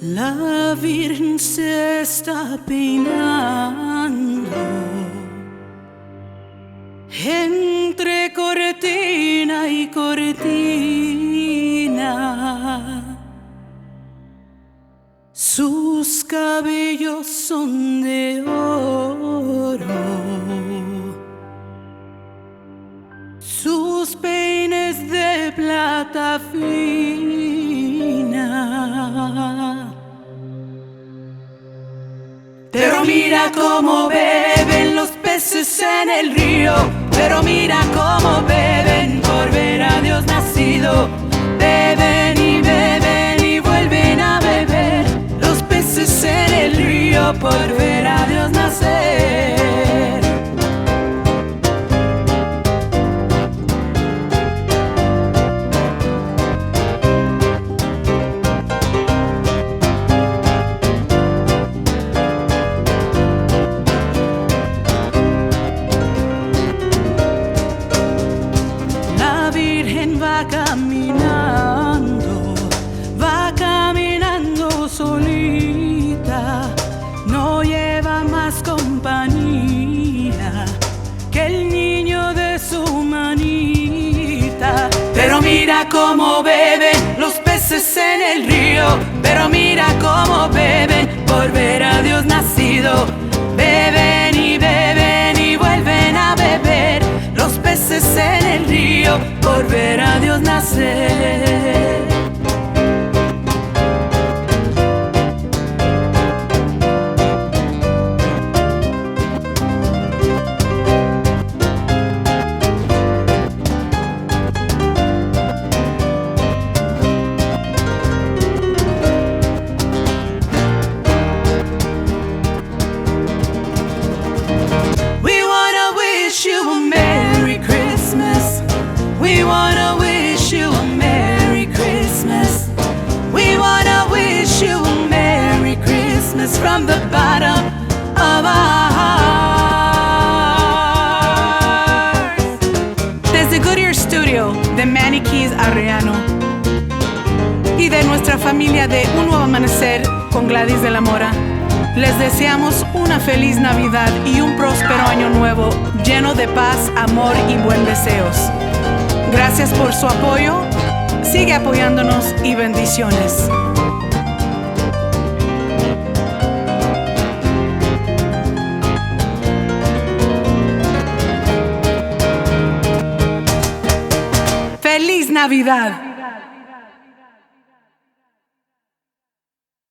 La Virgen se está peinando entre cortina y cortina. Sus cabellos son de oro, sus peines de plata fina. Pero mira cómo beben los peces en el río, pero mira cómo beben por ver a Dios nacido. Beben y vuelven a beber los peces en el río por ver a Dios nacer. Va caminando solita, no lleva más compañía que el niño de su manita. Pero mira cómo beben los peces en el río, pero mira cómo beben por ver a Dios nacido. Beben y vuelven a beber los peces en el río por ver a Dios nacer. We wanna wish you a Merry Christmas. We wanna wish you a Merry Christmas from the bottom of our hearts. Desde Goodyear Studio de Manny Keys Arreano y de nuestra familia de Un Nuevo Amanecer con Gladys de la Mora, les deseamos una feliz Navidad y un próspero año nuevo lleno de paz, amor y buen deseos. Gracias por su apoyo, sigue apoyándonos y bendiciones. ¡Feliz Navidad!